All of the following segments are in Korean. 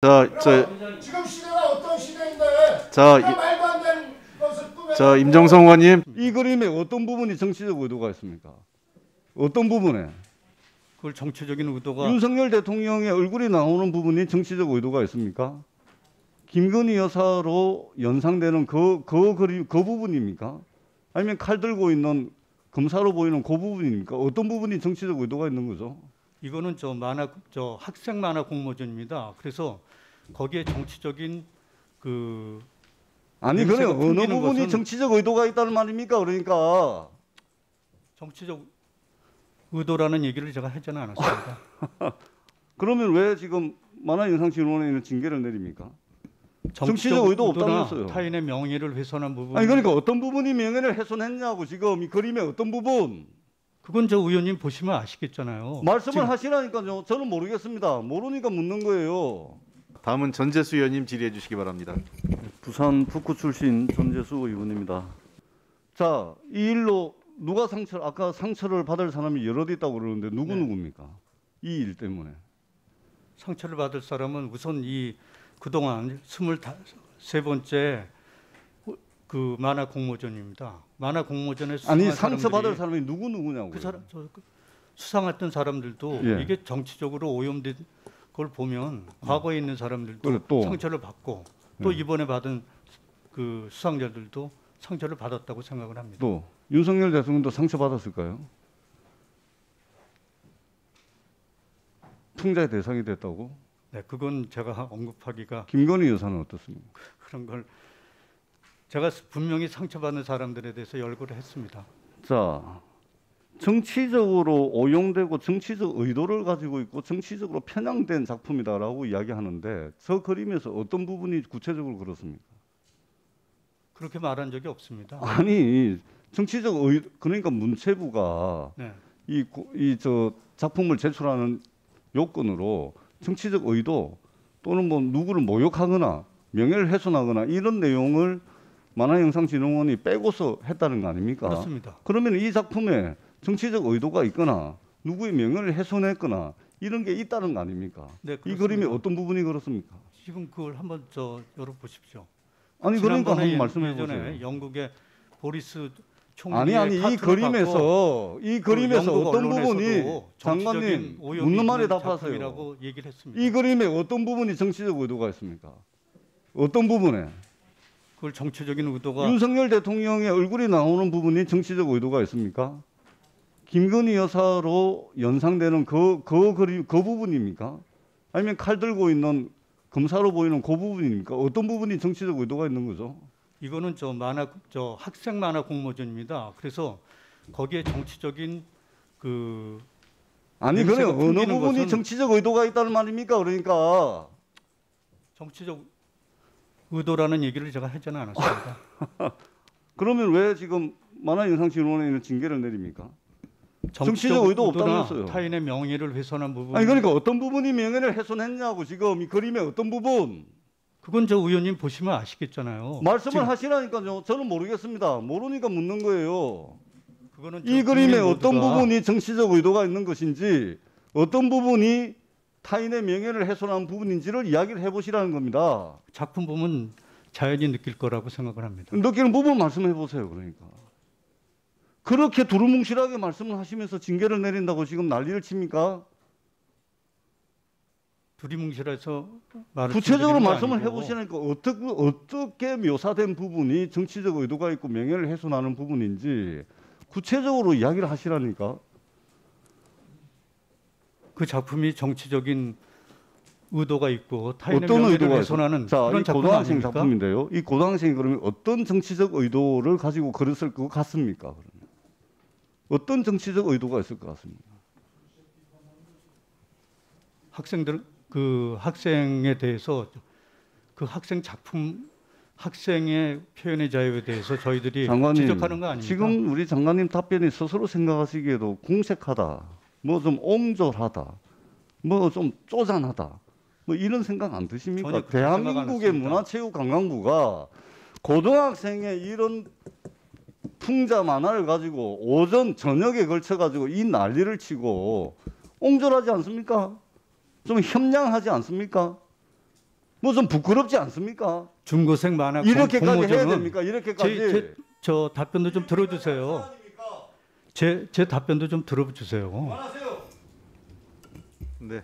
지금 시대가 어떤 시대인데 말도 안 되는 것을 꾸며. 임정성 의원님. 이 그림에 어떤 부분이 정치적 의도가 있습니까? 어떤 부분에? 그걸 정치적인 의도가 윤석열 대통령의 얼굴이 나오는 부분이 정치적 의도가 있습니까? 김건희 여사로 연상되는 그 부분입니까? 아니면 칼 들고 있는 검사로 보이는 그 부분입니까? 어떤 부분이 정치적 의도가 있는 거죠? 이거는 학생 만화 공모전입니다. 그래서 거기에 정치적인 아니 그래 냄새가 어느 풍기는 부분이 것은 정치적 의도가 있다는 말입니까? 그러니까 정치적 의도라는 얘기를 제가 하지는 않았습니다. 그러면 왜 지금 만화영상진흥원에는 징계를 내립니까? 정치적 의도 의도나 없다면서요. 타인의 명예를 훼손한 부분. 아니 그러니까 어떤 부분이 명예를 훼손했냐고 지금 이 그림의 어떤 부분 그건 저 의원님 보시면 아시겠잖아요. 말씀을 지금 하시라니까요. 저는 모르겠습니다. 모르니까 묻는 거예요. 다음은 전재수 의원님 질의해 주시기 바랍니다. 부산 북구 출신 전재수 의원입니다. 자, 이 일로 누가 아까 상처를 받을 사람이 여럿 있다고 그러는데 누구입니까? 이 일 때문에. 상처를 받을 사람은 우선 그동안 23번째 그 만화 공모전입니다. 만화 공모전에 아니 상처 받을 사람이 누구냐고요. 그 사람 수상했던 사람들도 예. 이게 정치적으로 오염된 걸 보면 과거에 있는 사람들도 그래, 또. 상처를 받고 또 예. 이번에 받은 그 수상자들도 상처를 받았다고 생각을 합니다. 또 윤석열 대통령도 상처 받았을까요? 풍자의 대상이 됐다고? 네, 그건 제가 언급하기가 김건희 여사는 어떻습니까? 그런 걸 제가 분명히 상처받는 사람들에 대해서 열거를 했습니다. 자, 정치적으로 오용되고 정치적 의도를 가지고 있고 정치적으로 편향된 작품이다라고 이야기하는데 저 그림에서 어떤 부분이 구체적으로 그렇습니까? 그렇게 말한 적이 없습니다. 아니 정치적 그러니까 문체부가 네. 저 작품을 제출하는 요건으로 정치적 의도 또는 뭐 누구를 모욕하거나 명예를 훼손하거나 이런 내용을 만화영상진흥원이 빼고서 했다는 거 아닙니까? 그렇습니다. 그러면 이 작품에 정치적 의도가 있거나 누구의 명예를 훼손했거나 이런 게 있다는 거 아닙니까? 네, 이 그렇습니다. 그림이 어떤 부분이 그렇습니까? 지금 그걸 한번 열어보십시오. 아니 그러니까 지난번에 한번 말씀해 예전에 보세요. 영국의 보리스 총리의 아니 이 그림에서 영국 어떤 부분이 언론에서도 장관님 정치적인 오염이 묻는 말에 있는 답하세요. 작품이라고 얘기를 했습니다. 이 그림에 어떤 부분이 정치적 의도가 있습니까? 어떤 부분에? 그걸 정치적인 의도가 윤석열 대통령의 얼굴이 나오는 부분이 정치적 의도가 있습니까? 김건희 여사로 연상되는 그 부분입니까? 아니면 칼 들고 있는 검사로 보이는 그 부분입니까? 어떤 부분이 정치적 의도가 있는 거죠? 이거는 학생 만화 공모전입니다. 그래서 거기에 정치적인 아니 그래 냄새가 어느 풍기는 부분이 것은 정치적 의도가 있다는 말입니까? 그러니까 정치적 의도라는 얘기를 제가 하지는 않았습니다. 그러면 왜 지금 만화영상진흥원에는 징계를 내립니까? 정치적 의도 의도나 없다면서요. 타인의 명예를 훼손한 부분. 아니 그러니까 어떤 부분이 명예를 훼손했냐고 지금 이 그림의 어떤 부분 그건 저 의원님 보시면 아시겠잖아요. 말씀을 지금 하시라니까요. 저는 모르겠습니다. 모르니까 묻는 거예요. 그거는 이 그림에 어떤 모두가 부분이 정치적 의도가 있는 것인지 어떤 부분이 타인의 명예를 훼손한 부분인지를 이야기를 해보시라는 겁니다. 작품 보면 자연히 느낄 거라고 생각을 합니다. 느끼는 부분 말씀해 보세요. 그러니까 그렇게 두루뭉실하게 말씀을 하시면서 징계를 내린다고 지금 난리를 칩니까? 두리뭉실해서 말을 구체적으로 드리는 거 말씀을 아니고 해보시니까 어떻게 묘사된 부분이 정치적 의도가 있고 명예를 훼손하는 부분인지 구체적으로 이야기를 하시라니까. 그 작품이 정치적인 의도가 있고 타인의 어떤 명예를 의도가 훼손하는 자, 그런 이 작품 고등학생 아닙니까? 작품인데요. 이 고등학생이 그러면 어떤 정치적 의도를 가지고 그렸을 것 같습니까? 그러면 어떤 정치적 의도가 있을 것 같습니까? 학생에 대해서 그 학생 작품 학생의 표현의 자유에 대해서 저희들이 장관님, 지적하는 거 아닙니까? 지금 우리 장관님 답변이 스스로 생각하시기에도 궁색하다, 뭐 좀 옹졸하다, 뭐 좀 쪼잔하다, 뭐 이런 생각 안 드십니까? 전혀 그렇게 생각 안 대한민국의 했습니다. 문화체육관광부가 고등학생의 이런 풍자 만화를 가지고 오전 저녁에 걸쳐 가지고 이 난리를 치고 옹졸하지 않습니까? 좀 협량하지 않습니까? 무슨 부끄럽지 않습니까? 중고생 만화 이렇게까지 해야 공모전은 됩니까? 이렇게까지. 저 답변도 좀 들어주세요. 제 답변도 좀 들어주세요. 네.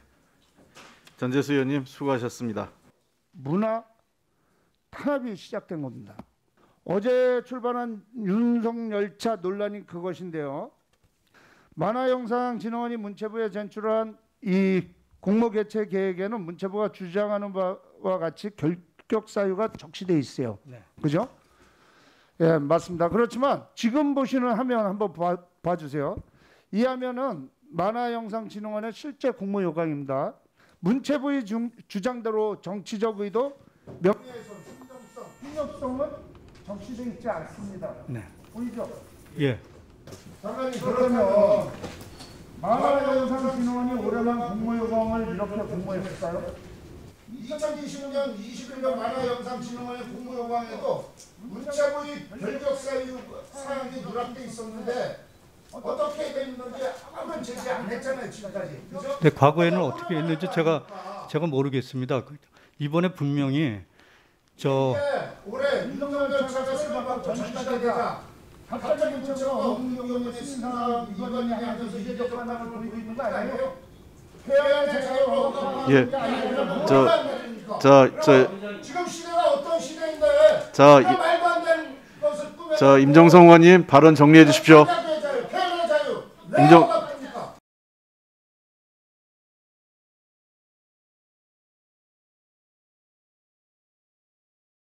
전재수 의원님 수고하셨습니다. 문화 탄압이 시작된 겁니다. 어제 출발한 윤석열차 논란이 그것인데요. 만화영상진흥원이 문체부에 제출한 이 공모 개최 계획에는 문체부가 주장하는 바와 같이 결격 사유가 적시돼 있어요. 네. 그죠? 예, 맞습니다. 그렇지만 지금 보시는 화면 한번 봐주세요. 이 화면은 만화영상진흥원의 실제 공모 요강입니다. 문체부의 주장대로 정치적 의도, 명예훼손, 신정성, 폭력성은 적시되어 있지 않습니다. 네. 보이죠? 예. 장관님, 그러면 만화영상진흥원이 올해만 공모요강을 이렇게 공모했을까요? 2020년, 21년 만화영상진흥원의 공모요강에도 문체부의 결격 사항이 누락돼 있었는데 어떻게 됐는지 아무런 제시 안 했잖아요, 지금까지. 그죠? 네, 과거에는 어떻게 했는지 제가 모르겠습니다. 이번에 분명히 올해 윤석열차가 생각하고 전시가 되자 갑자기 문체부가 어묵용의 신상 이관이 하면서 이제적 판단을 보이고 있는 거 아니에요? 표현의 자유로 예. 지금 시대가 어떤 시대인데 자, 말도 안 되는 것을 꾸며 임정성 의원님 발언 정리해 주십시오. 표현의 자유, 임정